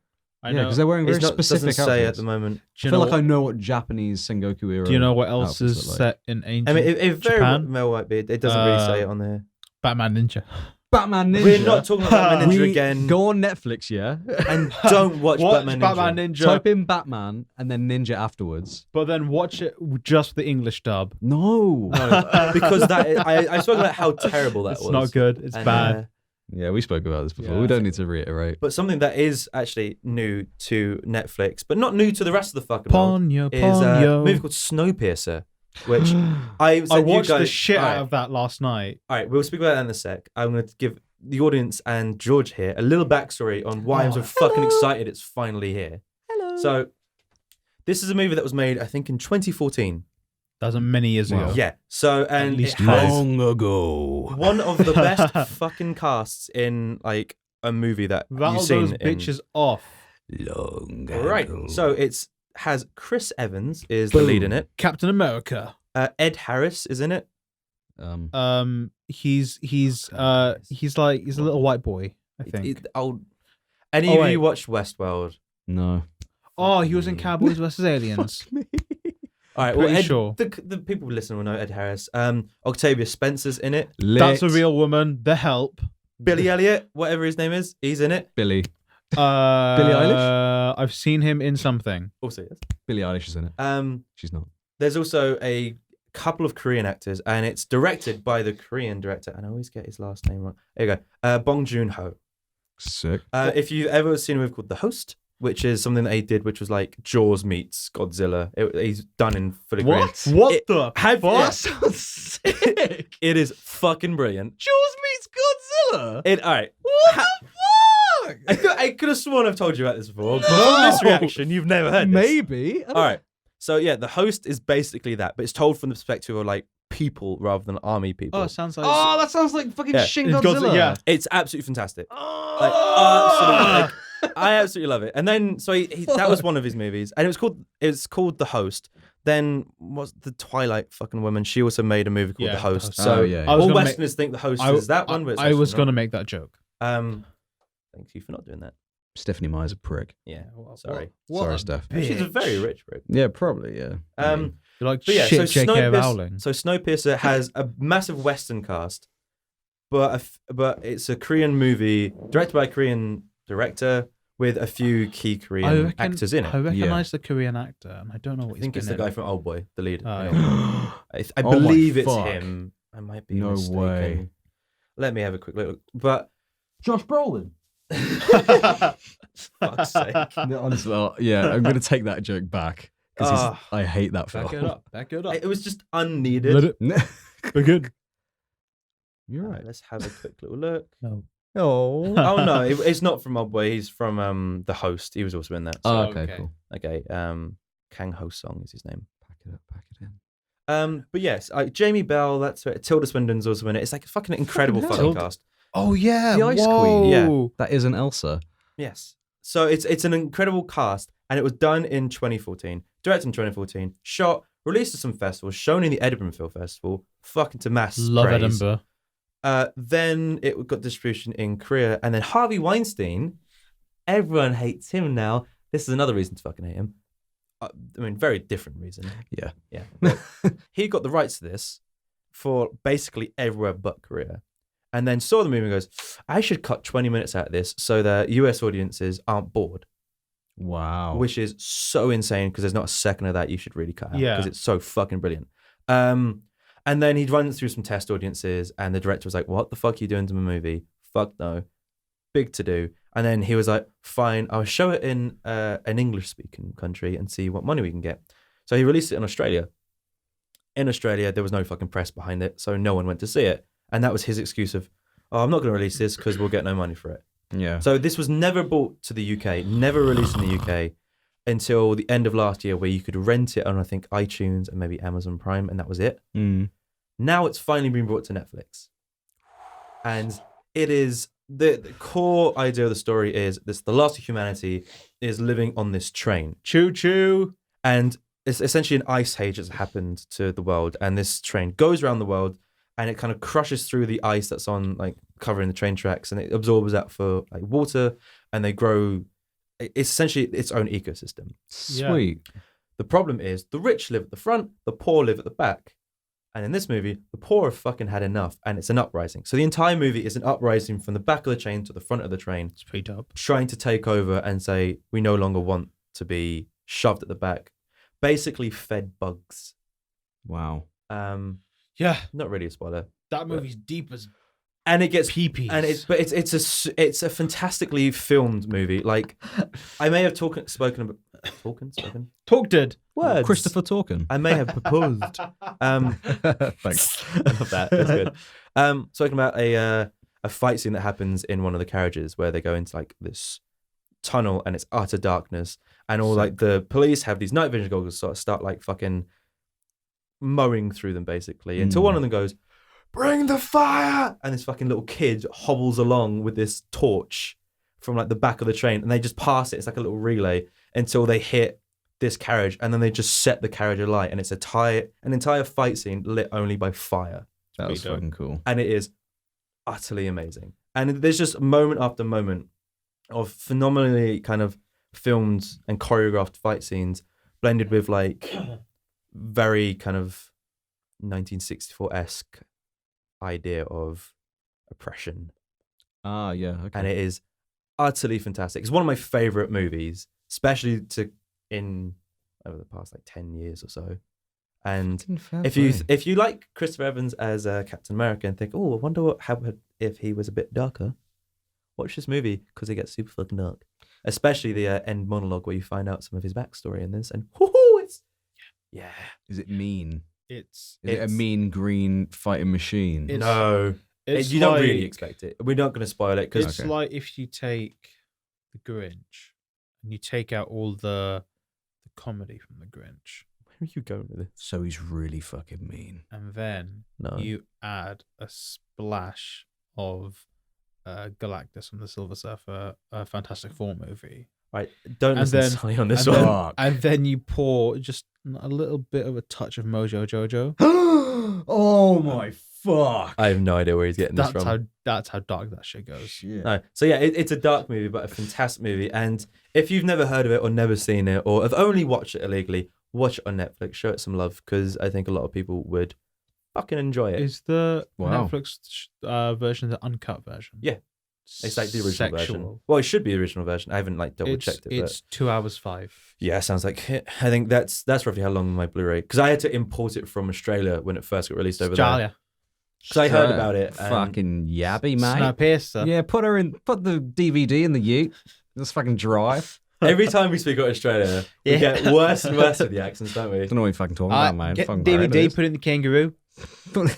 I Yeah, know. because they're wearing very It's not, specific doesn't say at outfits. the moment. Do I you feel know like I know what Japanese Sengoku era. Do you know what else outfits is look like. set in ancient I mean, it very Japan? well might be. It doesn't really say it on there. Batman Ninja? Batman Ninja. We're not talking about Batman Ninja We again. Go on Netflix, yeah, And don't watch Batman Ninja. Type in Batman and then Ninja afterwards. But then watch it with just the English dub. No. No, because I spoke about how terrible that It's was. not good. It's And, bad. Yeah, we spoke about this before. Yeah. We don't need to reiterate. But something that is actually new to Netflix, but not new to the rest of the fucking world, Ponyo, is a Ponyo. movie called Snowpiercer, which I I watched you guys, the shit all out right, of that last night. All right, we'll speak about that in a sec. I'm going to give the audience and George here a little backstory on why I'm so fucking excited it's finally here. Hello. So, this is a movie that was made, I think, in 2014. That was many years Wow. ago. Yeah. So, and least it has long ago. one of the best fucking casts in like a movie that Rattle you've seen. those bitches off. Long Right. ago. So it's has Chris Evans is the lead in it. Captain America. Ed Harris is in it. He's a little white boy, I think. Any Oh, of you wait. watched Westworld? no. Oh, he was in Cowboys vs Aliens. All right. Pretty Ed, sure. the people listening will know Ed Harris. Octavia Spencer's in it. That's a real woman. The Help. Billy Elliot, whatever his name is, he's in it. Billy. Eilish. I've seen him in something. Also, yes. Billie Eilish is in it. She's not. There's also a couple of Korean actors, and it's directed by the Korean director, and I always get his last name wrong. There you go. Bong Joon-ho. Sick. If you've ever seen a movie called The Host, which is something that he did, which was like Jaws meets Godzilla. He's done in fully Korean. What It- the Have fuck? sounds sick. It is fucking brilliant. Jaws meets Godzilla. All right. What the fuck? I could have sworn I've told you about this before, but from this reaction, you've never heard this. Maybe. All right. So yeah, The Host is basically that, but it's told from the perspective of like people rather than army people. Oh, it sounds like. Oh, that sounds like fucking Yeah. Shin It's Godzilla, Godzilla. yeah. It's absolutely fantastic. Oh. Like, absolutely, like, I absolutely love it. And then so he that was one of his movies, and it's called The Host. Then what's the Twilight fucking woman? She also made a movie called Yeah, The Host. The So Host. Oh, yeah. I was all gonna Westerners think The Host is that one, but it's I was actually going to not. make that joke. Thank you for not doing that. Stephanie Meyer's a prick. Yeah, sorry. Sorry, Steph. She's a very rich prick. Yeah, probably. Yeah. You're like, But yeah, shit, so J.K. Rowling. Snowpiercer has a massive Western cast, but it's a Korean movie directed by a Korean director with a few key Korean actors in it. I recognize the Korean actor, and I don't know what I think it's the guy from Old Boy, the lead. Oh, I Oh believe my it's fuck. him. I might be No mistaken. way. Let me have a quick look. But Josh Brolin. fuck's sake. No, honestly, yeah, I'm gonna take that joke back because I hate that film. Back it up. Back it up. It was just unneeded. Let it be good. You're right. Let's have a quick little look. No. Oh. Oh no, it's not from Old Boy. He's from The Host. He was also in that. Oh, So, okay, okay. cool. okay. Kang Ho Song is his name. Pack it up, pack it in. But yes, Jamie Bell. That's it. Tilda Swinton's also in it. It's like a fucking incredible Fucking fucking hell. cast. Oh yeah, The Ice whoa. Queen. Yeah. That isn't Elsa. Yes. So it's an incredible cast, and it was done in 2014, directed in 2014, shot, released at some festivals, shown in the Edinburgh Film Festival, fucking to mass Love praise. Edinburgh. Then it got distribution in Korea, and then Harvey Weinstein, everyone hates him now. This is another reason to fucking hate him. I mean, very different reason. Yeah. Yeah. But he got the rights to this for basically everywhere but Korea. And then saw the movie and goes, I should cut 20 minutes out of this so that US audiences aren't bored, Wow. which is so insane because there's not a second of that you should really cut out Yeah. because it's so fucking brilliant. And then he'd run through some test audiences and the director was like, what the fuck are you doing to my movie? Fuck no. Big to do. And then he was like, fine, I'll show it in an English-speaking country and see what money we can get. So he released it in Australia. In Australia, there was no fucking press behind it, so no one went to see it. And that was his excuse of, oh, I'm not going to release this because we'll get no money for it. Yeah. So this was never brought to the UK, never released in the UK until the end of last year where you could rent it on, I think, iTunes and maybe Amazon Prime, and that was it. Mm. Now it's finally been brought to Netflix. And it is, the core idea of the story is this: the last of humanity is living on this train. Choo choo. And it's essentially an ice age that's happened to the world. And this train goes around the world and it kind of crushes through the ice that's on, like, covering the train tracks, and it absorbs that for like water, and they grow. It's essentially its own ecosystem. Sweet. The problem is the rich live at the front, the poor live at the back. And in this movie, the poor have fucking had enough, and it's an uprising. So the entire movie is an uprising from the back of the train to the front of the train, It's pretty dope. trying to take over and say, we no longer want to be shoved at the back. Basically fed bugs. Wow. Yeah, Not really a spoiler. that movie's deep as And it gets peepees. and it's a fantastically filmed movie. Like, I may have spoken talked it. words. Christopher Talken. I may have proposed. Thanks. I love that. That's good. Talking about a fight scene that happens in one of the carriages where they go into like this tunnel and it's utter darkness, and all like the police have these night vision goggles, sort of start like fucking mowing through them basically until one of them goes, "Bring the fire!" and this fucking little kid hobbles along with this torch from like the back of the train, and they just pass it. It's like a little relay until they hit this carriage, and then they just set the carriage alight, and it's an entire fight scene lit only by fire, That was Pretty dope. fucking cool. and it is utterly amazing. And there's just moment after moment of phenomenally kind of filmed and choreographed fight scenes blended with like very kind of 1964-esque idea of oppression. Ah, yeah. Okay. And it is utterly fantastic. It's one of my favorite movies, especially over the past like 10 years or so. And Fucking fair if you like Christopher Evans as Captain America and think, oh, I wonder what happened if he was a bit darker, watch this movie because it gets super fucking dark. Especially the end monologue where you find out some of his backstory in this, and whoo, it's yeah. Is it mean? It's Is it a mean green fighting machine? It's- No, it's you don't really like- expect it. We're not going to spoil it because It's Okay. like if you take the Grinch and you take out all the comedy from the Grinch, where are you going with this? So he's really fucking mean. and then No, you add a splash of Galactus from the Silver Surfer Fantastic Four movie, right. Don't and listen then- to Sonny on this and one. then, Fuck. and then you pour just a little bit of a touch of Mojo Jojo. Oh my fuck. I have no idea where he's getting this from. That's how dark that shit goes. Shit. No. So yeah, it's a dark movie, but a fantastic movie. And if you've never heard of it or never seen it or have only watched it illegally, watch it on Netflix. Show it some love because I think a lot of people would fucking enjoy it. Is the Wow. Netflix version the uncut version? Yeah. It's like the original version. Sexual. Well, it should be the original version. I haven't like double checked it. It's 2 hours 5. Yeah, sounds like it. I think that's roughly how long my Blu-ray. Because I had to import it from Australia when it first got released over there. Australia. So I heard about it. And Fucking yabby, mate. Snowpiercer. Yeah, put the DVD in the ute. Just fucking drive. every time we speak about Australia, we get worse and worse with the accents, don't we? I don't know what you're fucking talking about, man. Get Fucking DVD, put it in the kangaroo.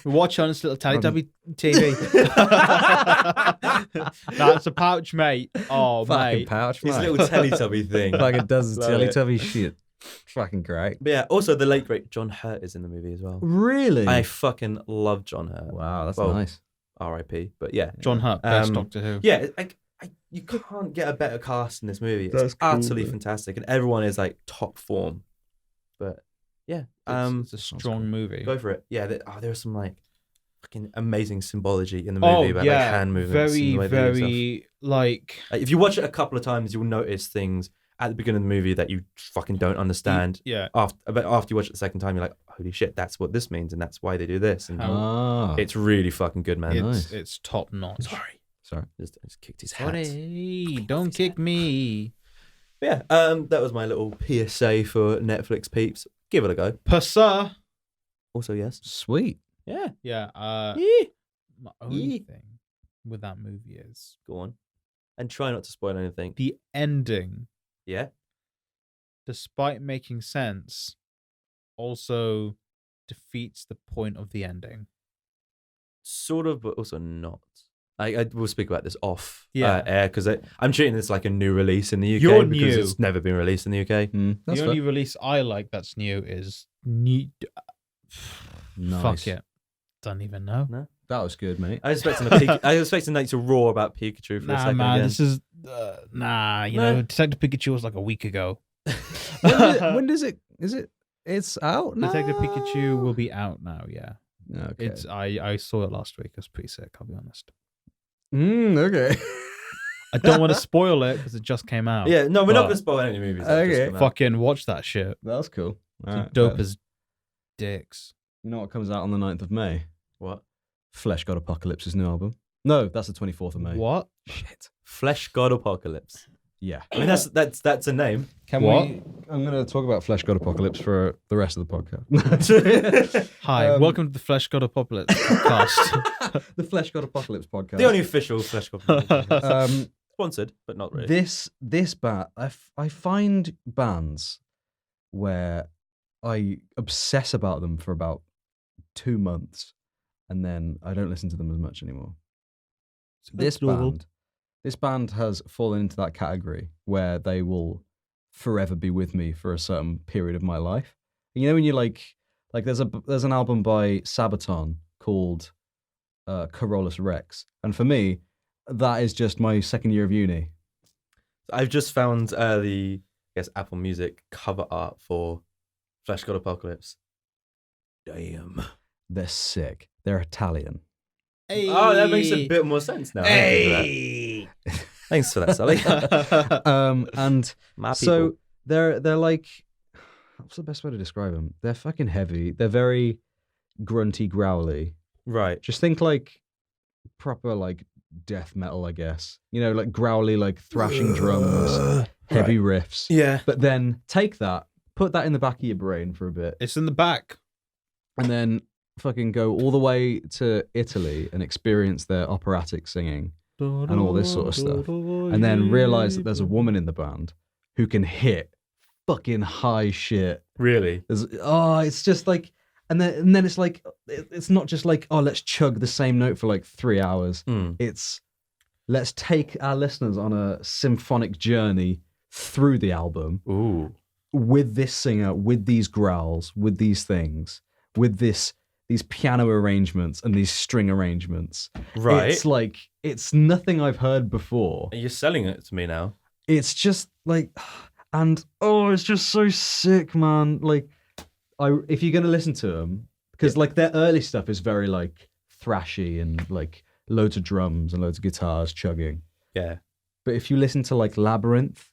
Watch on this little Teletubby TV. That's a pouch, mate. Oh, fucking mate. pouch, His mate. little Teletubby thing. Fucking does the Love it. Teletubby shit. Fucking great. But yeah, also the late great John Hurt is in the movie as well. Really? I fucking love John Hurt. Wow, that's Well, nice. R.I.P. But yeah, John Hurt, best Doctor Who. yeah, you can't get a better cast in this movie. It's That's cool, utterly man. fantastic, and everyone is like top form. But yeah, It's a strong movie. go for it. Yeah, there was some like fucking amazing symbology in the movie about like hand movements. and the way they do stuff. very like If you watch it a couple of times, you'll notice things at the beginning of the movie that you fucking don't understand. yeah. But after you watch it the second time, you're like, holy shit, that's what this means, and that's why they do this. And Ah. it's really fucking good, man. Nice. It's top notch. Sorry, just kicked his hat. Sorry, don't kick me. But yeah, that was my little PSA for Netflix peeps. Give it a go. Passa. Also, yes. Sweet. Yeah. Yeah. Yeah. My only Yeah. thing with that movie is Go on. And try not to spoil anything. the ending, Yeah. despite making sense, also defeats the point of the ending. Sort of, but also not. I will speak about this off Yeah. air because I'm treating this like a new release in the UK You're because new. it's never been released in the UK. That's The only release I like that's new is new. Nice. Fuck it. Don't even know. That was good, mate. I was expecting I was expecting like to roar about Pikachu for a Nah, second man, again. this is you know, Detective Pikachu was like a week ago. when does it? Is it? It's out now? Detective Pikachu will be out now. Yeah, Okay. it's I saw it last week. It was pretty sick. I'll be honest. Okay. I don't want to spoil it because it just came out. Yeah, no, we're not But- going to spoil any movies. that have just Okay. come out. Fucking watch that shit. That's cool. It's Alright, dope bet. as dicks. You know what comes out on the 9th of May? What? Flesh God Apocalypse's new album. No, that's the 24th of May. What? Shit. Flesh God Apocalypse. Yeah. I mean, that's a name. Can What? I'm going to talk about Flesh God Apocalypse for the rest of the podcast. Hi, welcome to the Flesh God Apocalypse podcast. The Flesh God Apocalypse podcast. The only official Flesh God Apocalypse. Sponsored, but not really. This band, I find bands where I obsess about them for about 2 months, and then I don't listen to them as much anymore. This band has fallen into that category where they will forever be with me for a certain period of my life. You know, when you like there's an album by Sabaton called Carolus Rex, and for me, that is just my second year of uni. I've just found the Apple Music cover art for Flesh God Apocalypse. Damn. They're sick. They're Italian. Hey. Oh, that makes a bit more sense now. Hey. Thanks for that, Sally. And My so people. they're like, what's the best way to describe them? They're fucking heavy. They're very grunty, growly. Right. Just think like proper like death metal, I guess. You know, like growly, like thrashing drums, heavy riffs. Yeah. But then take that, put that in the back of your brain for a bit, It's in the back. and then fucking go all the way to Italy and experience their operatic singing and all this sort of stuff. And then realize that there's a woman in the band who can hit fucking high shit. Really? It's just like, and then it's like, it's not just like, oh, let's chug the same note for like 3 hours. It's, let's take our listeners on a symphonic journey through the album Ooh. with this singer, with these growls, with these things, with these piano arrangements and these string arrangements. Right. It's like, it's nothing I've heard before. You're selling it to me now. It's just like, and it's just so sick, man. Like, if you're gonna listen to them, because like their early stuff is very like thrashy and like loads of drums and loads of guitars chugging. Yeah. But if you listen to like Labyrinth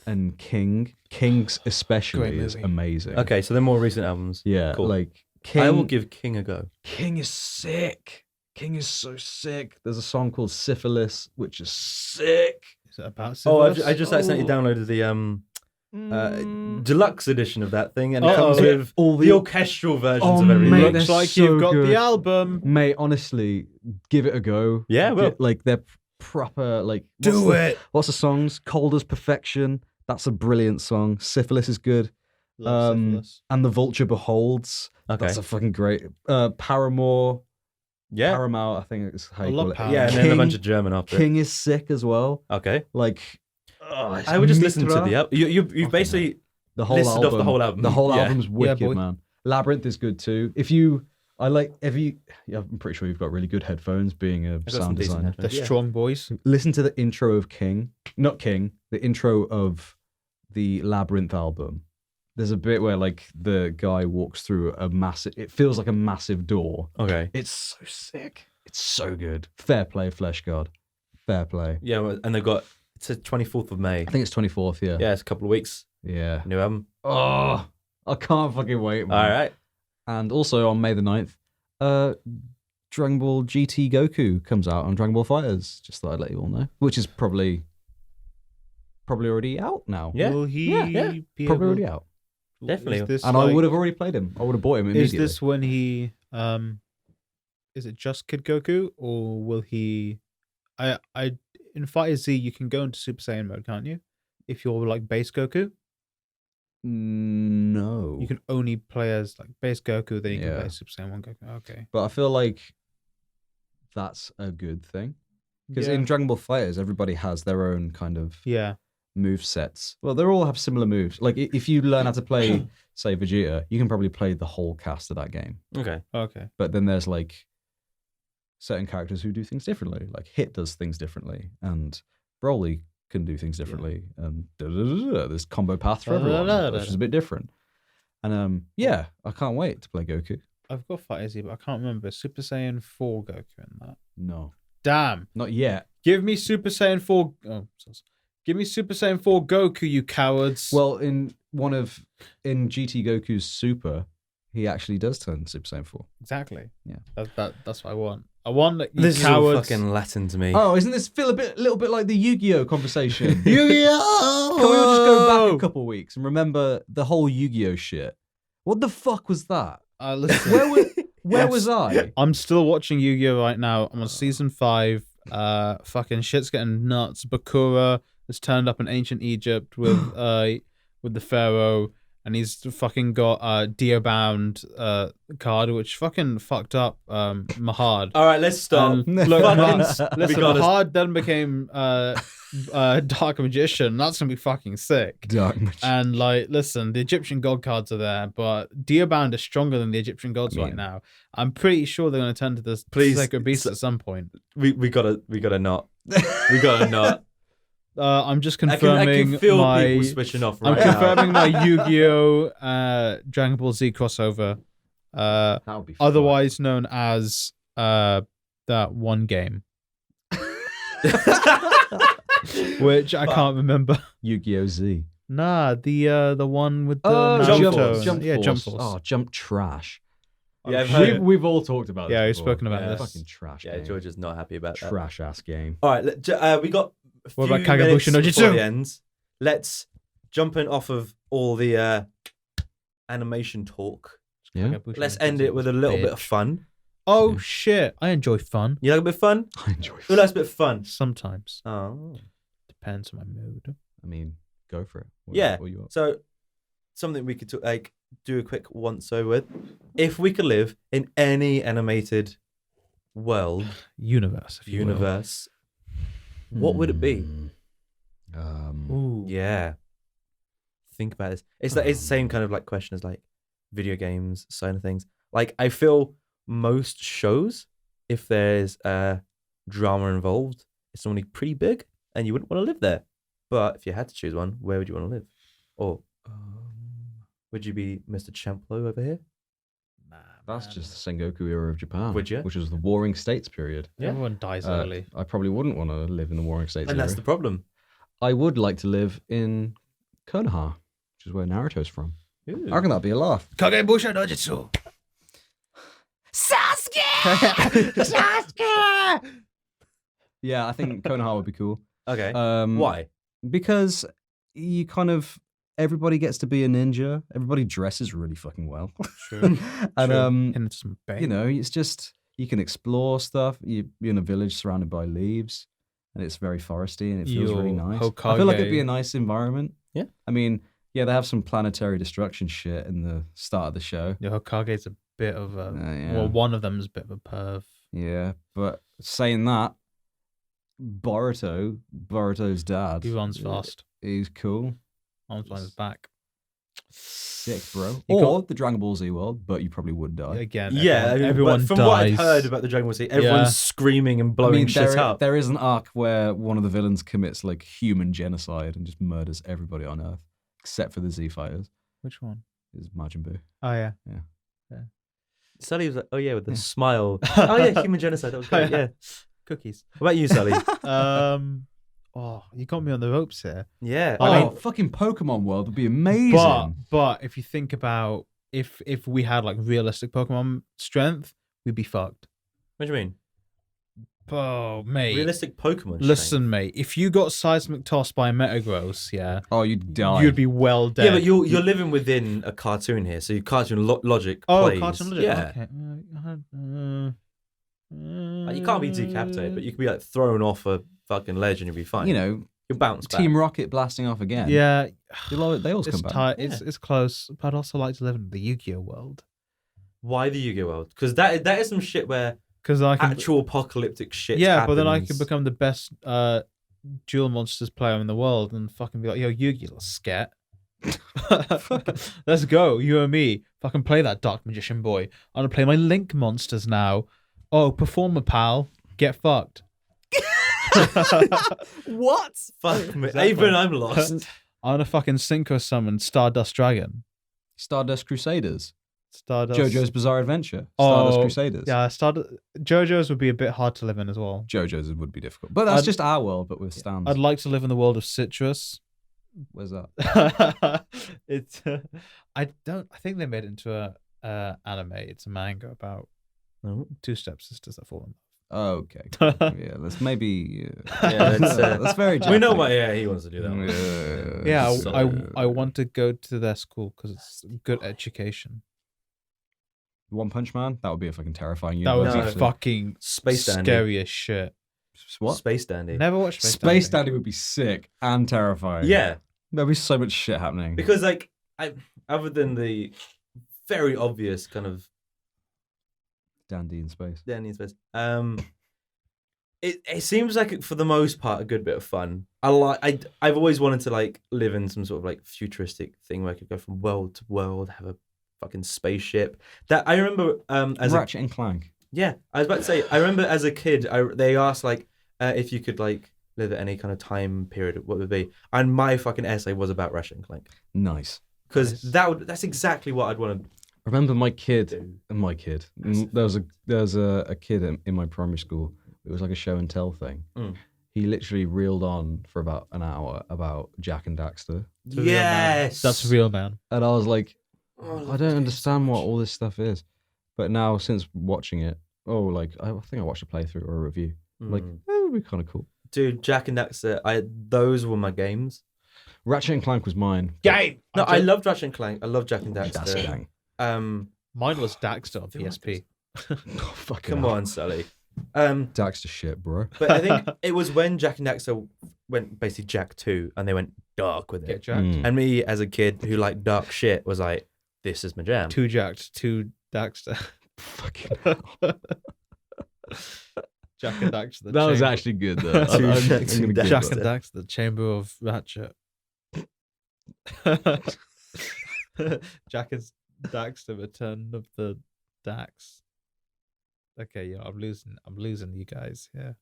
and King's Great especially is movie. amazing. Okay, so they're more recent albums. Yeah, Cool. like King, I will give King a go. King is sick. King is so sick. There's a song called Syphilis, which is sick. Is it about Oh, syphilis? I just accidentally downloaded the deluxe edition of that thing, and it comes Uh-oh. with all the orchestral versions of everything. mate, Looks they're like so you've got good. the album. Mate, honestly, give it a go. Yeah, well. Like they're proper. Like What's the songs? Cold as Perfection. That's a brilliant song. Syphilis is good. Love syphilis. And The Vulture Beholds. Okay. That's a fucking great. Paramore. Yeah. Paramount, I think it's how I you love call it. Paramount. Yeah, and then a bunch of German after it. King is sick as well. Okay. Like, I would just listen to the album. You've basically the whole listed album. off the whole album. The whole Yeah. album's wicked, boy. man. Labyrinth is good too. I'm pretty sure you've got really good headphones, being a got some sound decent designer. headphones. The Yeah. strong boys. Listen to the intro of the intro of the Labyrinth album. There's a bit where like the guy walks through it feels like a massive door. Okay. It's so sick. It's so good. Fair play, Flesh God. Fair play. Yeah, well, and it's the 24th of May. I think it's 24th, yeah. Yeah, it's a couple of weeks. Yeah. New album. Oh, I can't fucking wait, man. All right. And also on May the 9th, Dragon Ball GT Goku comes out on Dragon Ball FighterZ. Just thought I'd let you all know. Which is probably already out now. Yeah. Will he yeah. be Probably able- already out. Definitely. Is this And I like- would have already played him. I would have bought him immediately. Is this when he is it just Kid Goku, or will he I in Fighter Z you can go into Super Saiyan mode, can't you? If you're like base Goku, No. you can only play as like base Goku, then you can Yeah. play Super Saiyan 1 Goku. Okay. But I feel like that's a good thing. Because Yeah. in Dragon Ball FighterZ, everybody has their own kind of Yeah. move sets. Well, they all have similar moves. Like if you learn how to play, say, Vegeta, you can probably play the whole cast of that game. Okay. Okay. But then there's like certain characters who do things differently. Like Hit does things differently, and Broly can do things differently, and there's combo path for everyone, which is a bit different. And yeah, I can't wait to play Goku. I've got Fighter Z, but I can't remember Super Saiyan 4 Goku in that. No, Damn. not yet. Give me Super Saiyan 4. Oh, give me Super Saiyan 4 Goku, you cowards. Well, in GT Goku's Super, he actually does turn Super Saiyan 4. exactly. Yeah. That's what I want. I want that you This is all cowards. fucking Latin to me. Oh, isn't this feel a little bit like the Yu-Gi-Oh conversation? Yu-Gi-Oh! Can we all just go back a couple weeks and remember the whole Yu-Gi-Oh shit? What the fuck was that? Listen, Where was I? I'm still watching Yu-Gi-Oh right now. I'm on season 5. Fucking shit's getting nuts. Bakura has turned up in ancient Egypt with the pharaoh, and he's fucking got a Dio-bound card, which fucking fucked up Mahad. All right, let's stop. Look, Fucking- listen, regardless- Mahad then became Dark Magician. That's gonna be fucking sick. Dark Magician. And like, listen, the Egyptian god cards are there, but Dio-bound is stronger than the Egyptian gods I mean- right now. I'm pretty sure they're gonna turn to this Please, sacred beast at some point. we gotta not. We gotta not. I'm just I confirming can feel my. people switching off I'm right now. confirming my Yu-Gi-Oh! Dragon Ball Z crossover, That would be fun. otherwise known as that one game, which I can't remember. Yu-Gi-Oh Z. Nah, the one with the Jump Naruto. Force. Jump Yeah, Force. Jump Force. Oh, Jump Trash. Yeah, I've heard it. We've all talked about this. Yeah, we've before. spoken about Yeah. this. Fucking trash Yeah, game. George is not happy about that. Trash ass game. All right, we got a What few about Kagabusha minutes no before Jutsu? the end. Let's jump in off of all the animation talk. Yeah. Let's end it with a little bit of fun. Oh shit! I enjoy fun You like a bit of fun? I enjoy Who likes a bit of fun? sometimes. Oh. Depends on my mood. I mean, go for it. Yeah. What you up? So, something we could do a quick once over with. If we could live in any animated world, Universe, if you will. universe, what would it be? Ooh. Yeah. Think about this. It's the same kind of like question as like video games side of things. Like I feel most shows, if there's drama involved, it's normally pretty big and you wouldn't want to live there. But if you had to choose one, where would you want to live? Or would you be Mr. Champlo over here? Nah, That's man. just the Sengoku era of Japan. Would you? Which was the Warring States period. Yeah. Everyone dies early. I probably wouldn't want to live in the Warring States And era. that's the problem. I would like to live in Konoha, which is where Naruto's from. Ooh. I reckon that'd be a laugh. Kagebusha no Jutsu. Sasuke! Yeah, I think Konoha would be cool. Okay. Um, Why? Because you kind of everybody gets to be a ninja. Everybody dresses really fucking well. True. And And some you know, it's just you can explore stuff. You're in a village surrounded by leaves, and it's very foresty, and it feels really Your nice. I feel like it'd be a Hokage. nice environment. Yeah. I mean, yeah, they have some planetary destruction shit in the start of the show. Your Hokage's a bit of a Yeah. well, one of them's a bit of a perv. Yeah, but saying that, Boruto's dad, He runs fast. he's cool. Arms behind his back. Sick, bro. You Or the Dragon Ball Z world, but you probably would die. Again, Yeah, I mean, everyone but from dies. what I've heard about the Dragon Ball Z, everyone's Yeah. screaming and blowing shit up. there is an arc where one of the villains commits like human genocide and just murders everybody on Earth, except for the Z fighters. Which one? Is Majin Buu. Oh yeah. Sully was like, "Oh yeah," with the smile. Oh yeah, human genocide. That was great. Yeah, cookies. What about you, Sully? Oh, you got me on the ropes here. Yeah, Oh, I mean, Fucking Pokemon world would be amazing. But if you think about if we had like realistic Pokemon strength, we'd be fucked. what do you mean? Oh, mate. Realistic Pokemon. Listen, mate. If you got seismic tossed by a Metagross, yeah, Oh, you'd die. you'd be well dead. Yeah, but you're living within a cartoon here, so your cartoon logic. Oh, plays. cartoon logic. Yeah, Okay. like, you can't be decapitated, but you could be like thrown off a fucking ledge and you'll be fine. You know, you'll bounce back. Team Rocket blasting off again. Yeah, They always it's come back. tight. Yeah. It's close. But I'd also like to live in the Yu-Gi-Oh world Why the Yu-Gi-Oh world? Because that is some shit where because I can. actual apocalyptic shit. Yeah, but then I happens. could become the best dual monsters player in the world and fucking be like, yo, Yu-Gi, let's scat. Let's go, you and me. Fucking play that Dark Magician boy. I'm gonna play my Link monsters now. Oh, performer pal, get fucked. What? Fuck me. Exactly. Even I'm lost. I'm gonna fucking synchro summon Stardust Dragon. Stardust Crusaders. Stardust. JoJo's Bizarre Adventure. Stardust Crusaders. Yeah, JoJo's would be a bit hard to live in as well. JoJo's would be difficult. But that's I'd- just our world, but with stands. I'd like to live in the world of Citrus. Where's that? It's I think they made it into a anime. It's a manga about No. two stepsisters that fall in Okay. Cool. Yeah, let's maybe. Yeah, that's very. We know Japanese. why. Yeah, he wants to do that. One. Yeah, So- I want to go to their school because it's good education. One Punch Man. That would be a fucking terrifying. That would universe, be actually. fucking Space Dandy. scary as shit. What? Space Dandy. Never watched Space Dandy. Dandy would be sick and terrifying. Yeah, There'd be so much shit happening. because like other than the very obvious kind of Dandy in space. Dandy in space, it seems like for the most part a good bit of fun. I've always wanted to like live in some sort of like futuristic thing where I could go from world to world, have a fucking spaceship. That I remember as Ratchet and Clank. Yeah, I was about to say. I remember as a kid, they asked like if you could like live at any kind of time period, what would it be? And my fucking essay was about Ratchet and Clank Nice. because that's exactly what I'd want to I remember my kid. do. There was a kid in my primary school. It was like a show and tell thing. Mm. He literally reeled on for about an hour about Jack and Daxter, It's a real man. Yes, That's real, man. and I was like, Oh, I don't understand what all this stuff is. But now, since watching it, I think I watched a playthrough or a review. Like, Mm. it would be kind of cool. Dude, Jack and Daxter. Those were my games. Ratchet and Clank was mine. Game. No, I loved Ratchet and Clank. I love Jack and That's Daxter. gang. Mine was Daxter on PSP. Oh, fucking Come hell. on, Sully. Daxter shit, bro. But I think it was when Jack and Daxter went basically Jack 2 and they went dark with Get it. jacked. Mm. And me as a kid who liked dark shit was like, this is my jam. Two jacked, two Daxter. Fucking hell. Jack and Daxter. The That was chamber- actually good, though. Two I'm Jacks gonna and give Jack it and that. Daxter, the chamber of Ratchet. Jack and Daxter, return of the Dax. Okay, yeah, I'm losing you guys. Yeah.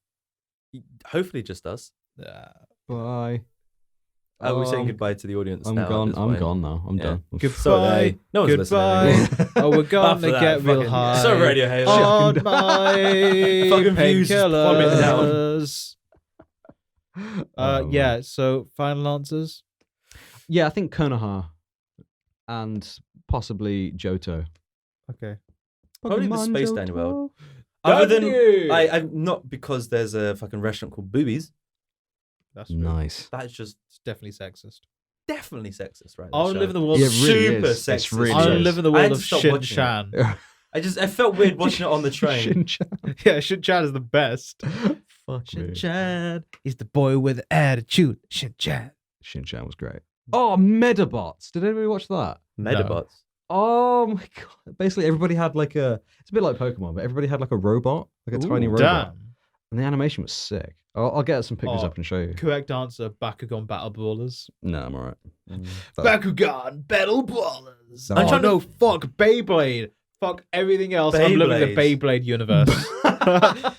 Hopefully just us. Yeah. Bye. We're saying Um, goodbye to the audience I'm now. at gone. this I'm point. gone now. I'm Yeah. done. Goodbye. Sorry, no one's Goodbye. listening anymore. Oh, we're gonna After that, get real fucking- high. So Radiohead. On Fucking my Fucking views just plummeted down. painkillers. Yeah. So final answers. Yeah, I think Konoha and possibly Johto. Okay. Probably the Pokemon Space Johto. Danny world. Other W! than I'm not because there's a fucking restaurant called Boobies. That's rude. Nice. That's just It's definitely sexist. definitely sexist, right? I want to live in the world Yeah, of it really super is. It's sexist. really I want to is. live in the I world had of to stop Shin watching Chan. I felt weird watching it on the train. Shin-chan. Yeah, Shin Chan is the best. Fuck Shin me. Chan. He's the boy with attitude. Shin Chan. Shin-chan was great. Oh, Medabots. Did anybody watch that? Medabots. Oh my god! Basically, everybody had like a. It's a bit like Pokemon, but everybody had like a robot, like a tiny Ooh, robot, damn. and the animation was sick. I'll get some pictures Oh. up and show you. Correct answer, Bakugan Battle Brawlers. No, I'm alright. Bakugan Battle Brawlers. No. I'm trying Oh, to fuck Beyblade. Fuck everything else. I'm living the Beyblades. Beyblade universe.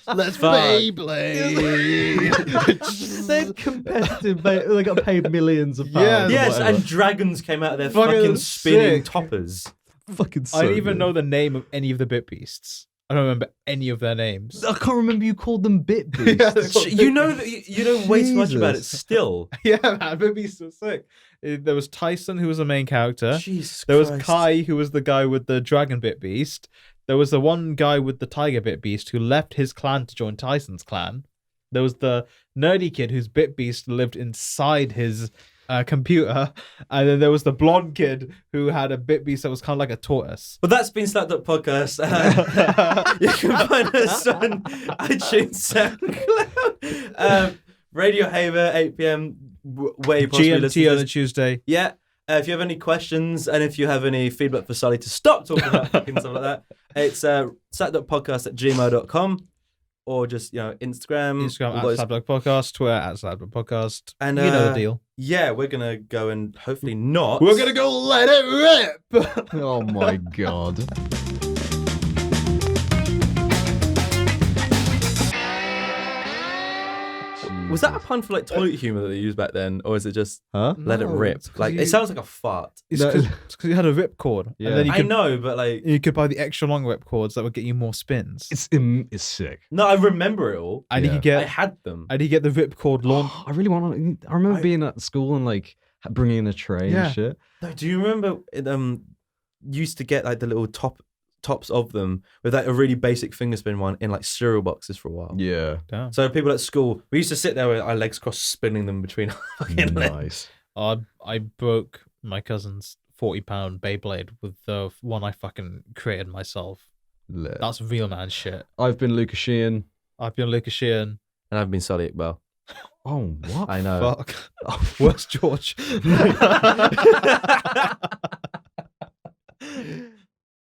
Let's Fuck. Beyblade. They're competitive. They got paid millions of pounds. Yeah. or Yes, whatever. and dragons came out of their Fucking fucking spinning sick. toppers. fucking. So I don't even good. know the name of any of the Bit Beasts. I don't remember any of their names. I can't remember you called them Bit Beasts. You know that you know way too much about it Jesus. still. Yeah, man, Bit Beasts were sick. There was Tyson, who was the main character. Jesus There was Christ. Kai, who was the guy with the dragon Bit Beast. There was the one guy with the tiger Bit Beast who left his clan to join Tyson's clan. There was the nerdy kid whose Bit Beast lived inside his computer. And then there was the blonde kid who had a Bit Beast that was kind of like a tortoise. Well, that's been SlapDuck Podcast. You can find us on iTunes, SoundCloud, Radio Haver, 8 p.m. Where you possibly listen GMT to on a this. Tuesday. Yeah. If you have any questions and if you have any feedback for Sally to stop talking about fucking stuff like that, it's slapduckpodcast@gmail.com or just, Instagram Instagram. all at those- SlapDuck Podcast, Twitter at SlapDuck Podcast. And, you know the deal. Yeah, we're going to go and hopefully not. We're going to go let it rip. Oh my god. Was that a pun for like toilet humor that they used back then? Or is it just Huh? let it No, rip? it's 'cause Like, you- it sounds like a fart. It's No. because you had a rip cord. Yeah. And then you I could, know, but like, you could buy the extra long rip cords that would get you more spins. It's sick. no, I remember it all. And you Yeah. could I get had them. and you get the rip cord launch. I really want to. I remember being at school and like bringing in a tray Yeah. and shit. No, do you remember it, used to get like the little tops of them with like a really basic finger spin one in like cereal boxes for a while. Yeah. Damn. So people at school, we used to sit there with our legs crossed, spinning them between our fucking legs. Nice. I broke my cousin's 40-pound Beyblade with the one I fucking created myself. Lit. That's real man shit. I've been Lucas Sheehan. I've been Lucas Sheehan. And I've been Solly Iqbal. Oh, what? I know. Fuck. Where's George?